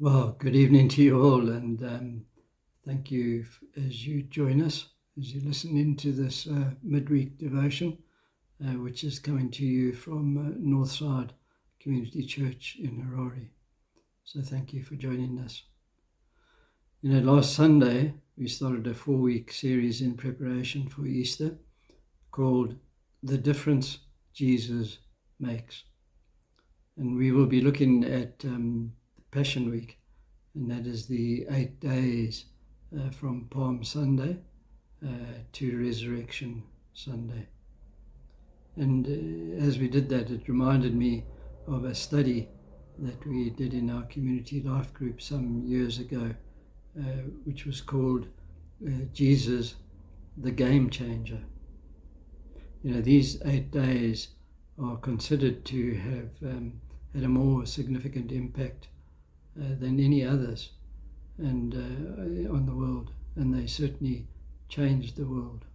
Well, good evening to you all, and thank you as you join us, as you listen into this midweek devotion, which is coming to you from Northside Community Church in Harare. So thank you for joining us. Last Sunday, we started a 4-week series in preparation for Easter called The Difference Jesus Makes. And we will be looking at Passion Week, and that is the 8 days from Palm Sunday to Resurrection Sunday. And as we did that, it reminded me of a study that we did in our community life group some years ago, which was called Jesus, the Game Changer. These 8 days are considered to have had a more significant impact than any others and on the world, and they certainly changed the world.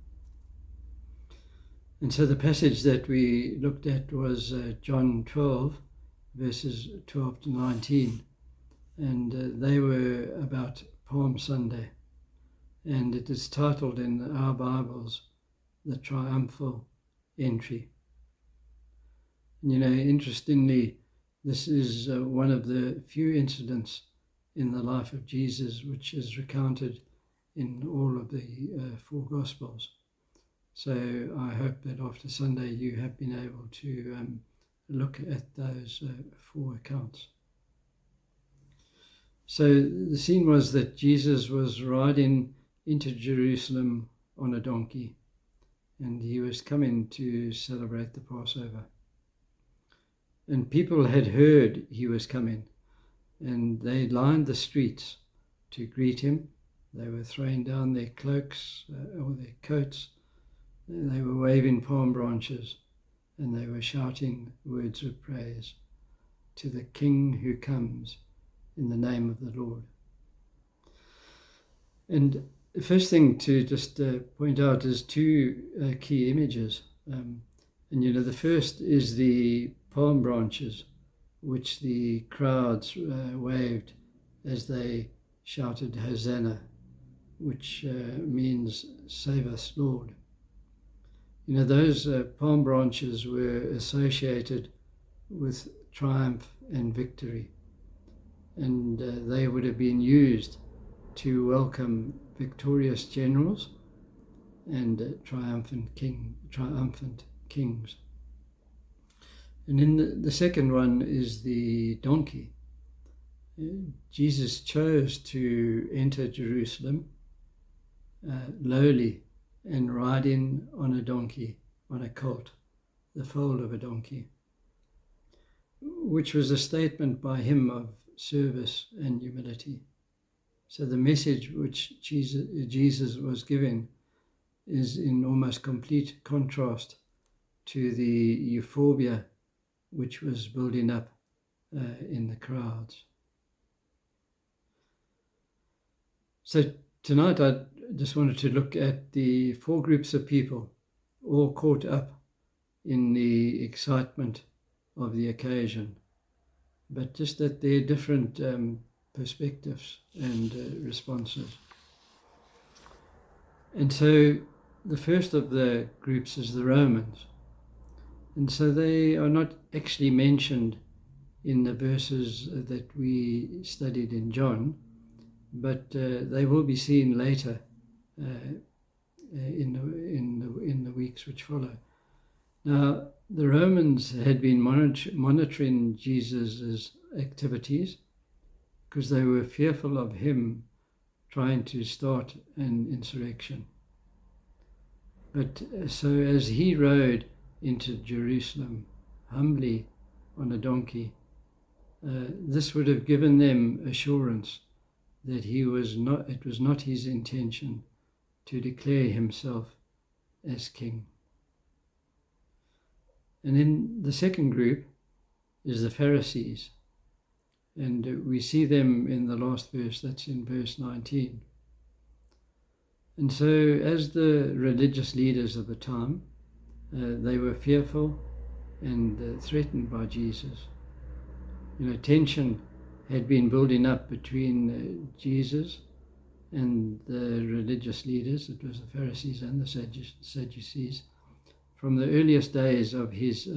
And so the passage that we looked at was John 12, verses 12 to 19, and they were about Palm Sunday, and it is titled in our Bibles, The Triumphal Entry. And interestingly, this is one of the few incidents in the life of Jesus which is recounted in all of the 4 Gospels. So I hope that after Sunday you have been able to look at those 4 accounts. So the scene was that Jesus was riding into Jerusalem on a donkey, and he was coming to celebrate the Passover. And people had heard he was coming, and they lined the streets to greet him. They were throwing down their cloaks or their coats. They were waving palm branches, and they were shouting words of praise to the King who comes in the name of the Lord. And the first thing to just point out is 2 key images. And the first is the palm branches, which the crowds waved as they shouted Hosanna, which means save us, Lord. Those palm branches were associated with triumph and victory, and they would have been used to welcome victorious generals and triumphant kings. And in the second one is the donkey. Jesus chose to enter Jerusalem lowly and riding on a donkey, on a colt, the foal of a donkey, which was a statement by him of service and humility. So the message which Jesus was giving is in almost complete contrast to the euphoria which was building up in the crowds. So tonight I just wanted to look at the 4 groups of people, all caught up in the excitement of the occasion, but just at their different perspectives and responses. And so the first of the groups is the Romans. And so they are not actually mentioned in the verses that we studied in John, but they will be seen later in the weeks which follow. Now, the Romans had been monitoring Jesus' activities because they were fearful of him trying to start an insurrection. But so as he rode into Jerusalem humbly on a donkey, this would have given them assurance that it was not his intention to declare himself as king. And then the second group is the Pharisees, and we see them in the last verse, that's in verse 19. And so as the religious leaders of the time, they were fearful and threatened by Jesus. Tension had been building up between Jesus and the religious leaders. It was the Pharisees and the Sadducees, from the earliest days of his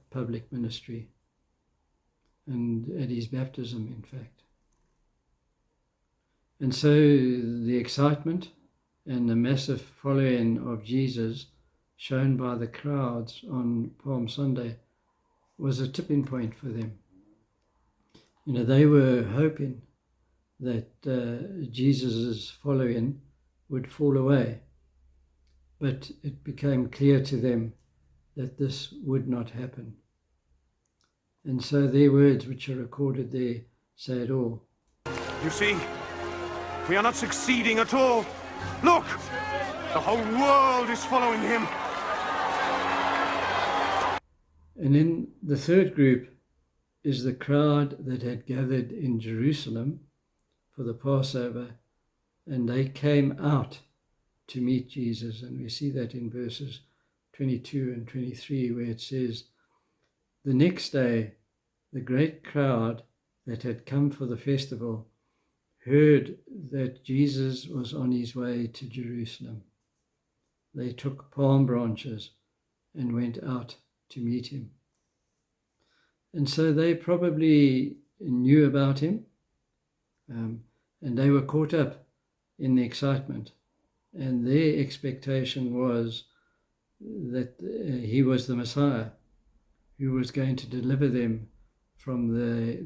public ministry and at his baptism, in fact. And so the excitement and the massive following of Jesus shown by the crowds on Palm Sunday was a tipping point for them. They were hoping that Jesus' following would fall away, but it became clear to them that this would not happen. And so their words, which are recorded there, say it all. You see, we are not succeeding at all. Look, the whole world is following him. And then the third group is the crowd that had gathered in Jerusalem for the Passover, and they came out to meet Jesus. And we see that in verses 22 and 23, where it says, "The next day, the great crowd that had come for the festival heard that Jesus was on his way to Jerusalem. They took palm branches and went out to meet him." And so they probably knew about him, and they were caught up in the excitement. And their expectation was that he was the Messiah who was going to deliver them from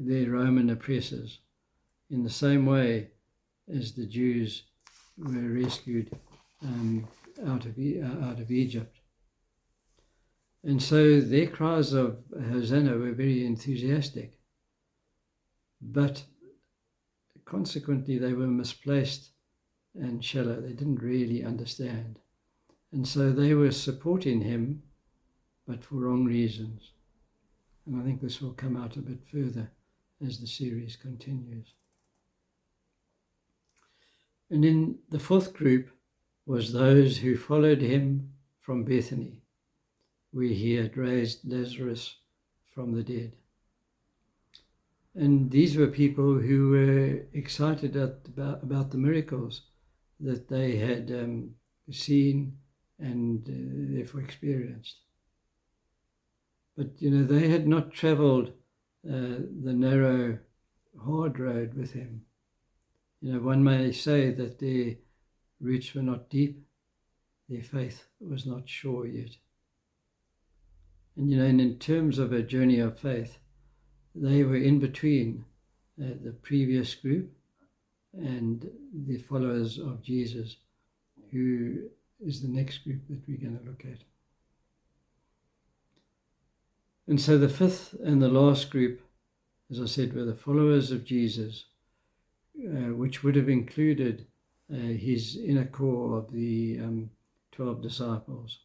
their Roman oppressors, in the same way as the Jews were rescued out of Egypt. And so their cries of Hosanna were very enthusiastic, but consequently they were misplaced and shallow. They didn't really understand. And so they were supporting him, but for wrong reasons. And I think this will come out a bit further as the series continues. And then the fourth group was those who followed him from Bethany, where he had raised Lazarus from the dead. And these were people who were excited about the miracles that they had seen and therefore experienced. But, they had not traveled the narrow, hard road with him. One may say that their roots were not deep, their faith was not sure yet. And, in terms of a journey of faith, they were in between the previous group and the followers of Jesus, who is the next group that we're going to look at. And so the fifth and the last group, as I said, were the followers of Jesus, which would have included his inner core of the 12 disciples.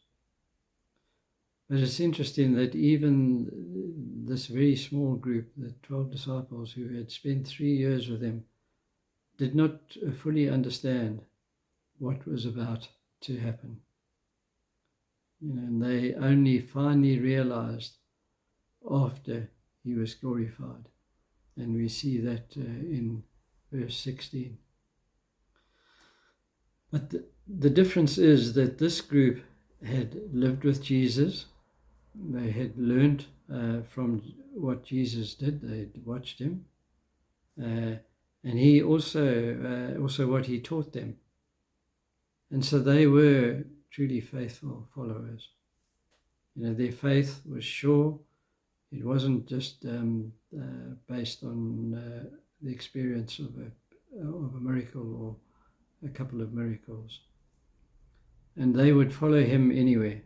But it's interesting that even this very small group, the 12 disciples who had spent 3 years with him, did not fully understand what was about to happen. And they only finally realized after he was glorified. And we see that in verse 16. But the difference is that this group had lived with Jesus. They had learned from what Jesus did. They had watched him. And he also what he taught them. And so they were truly faithful followers. Their faith was sure. It wasn't just based on the experience of a miracle or a couple of miracles. And they would follow him anywhere,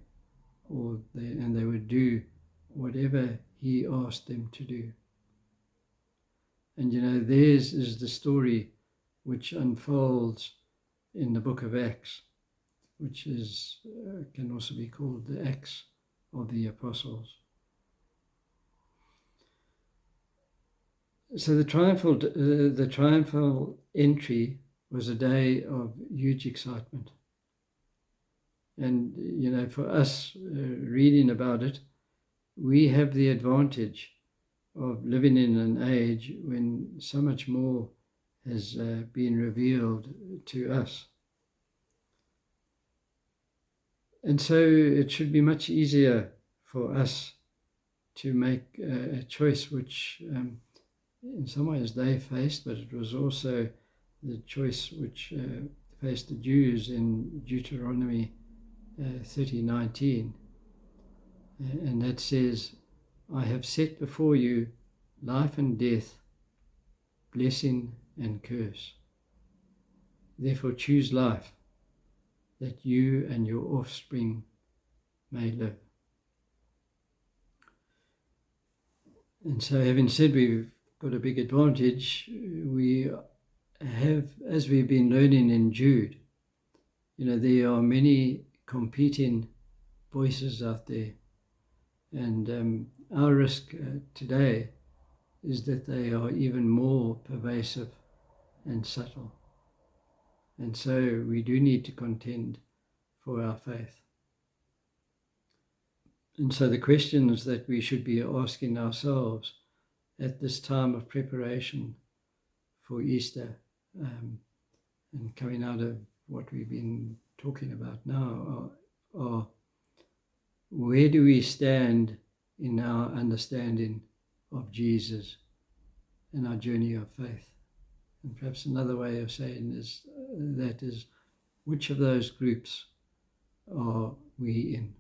and they would do whatever he asked them to do. And theirs is the story which unfolds in the book of Acts, which can also be called the Acts of the Apostles. So the triumphal entry was a day of huge excitement. And, for us reading about it, we have the advantage of living in an age when so much more has been revealed to us. And so it should be much easier for us to make a choice which in some ways they faced, but it was also the choice which faced the Jews in Deuteronomy 30:19. And that says, I have set before you life and death, blessing and curse. Therefore choose life, that you and your offspring may live. And so, having said we've got a big advantage, we have, as we've been learning in Jude, there are many competing voices out there. And our risk today is that they are even more pervasive and subtle. And so we do need to contend for our faith. And so the questions that we should be asking ourselves at this time of preparation for Easter and coming out of what we've been talking about now are where do we stand in our understanding of Jesus and our journey of faith? And perhaps another way of saying is which of those groups are we in?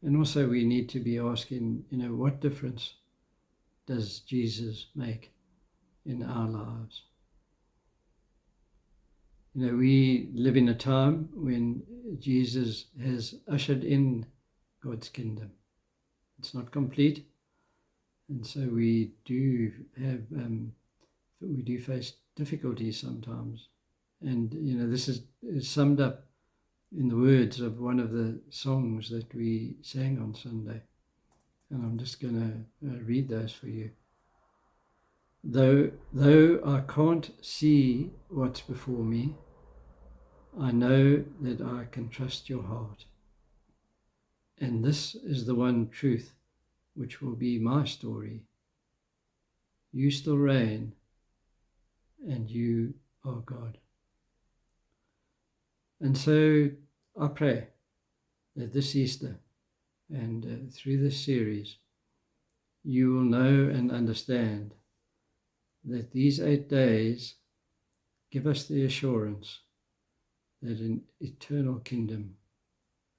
And also we need to be asking, what difference does Jesus make in our lives? We live in a time when Jesus has ushered in God's kingdom. It's not complete, and so we do face difficulties sometimes. And this is summed up in the words of one of the songs that we sang on Sunday, and I'm just going to read those for you. Though I can't see what's before me, I know that I can trust your heart. And this is the one truth which will be my story. You still reign, and you are God. And so I pray that this Easter and through this series, you will know and understand that these 8 days give us the assurance that an eternal kingdom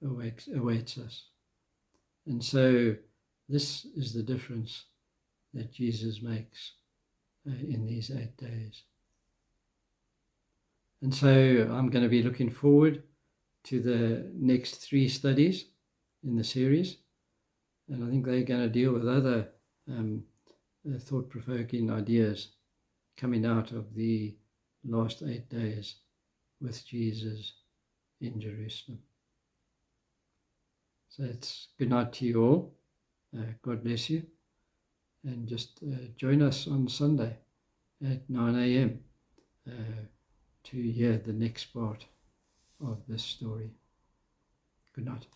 awaits us. And so this is the difference that Jesus makes in these 8 days. And so I'm going to be looking forward to the next 3 studies in the series. And I think they're going to deal with other thought-provoking ideas coming out of the last 8 days with Jesus in Jerusalem. So it's good night to you all. God bless you. And just join us on Sunday at 9 a.m. To hear the next part of this story. Good night.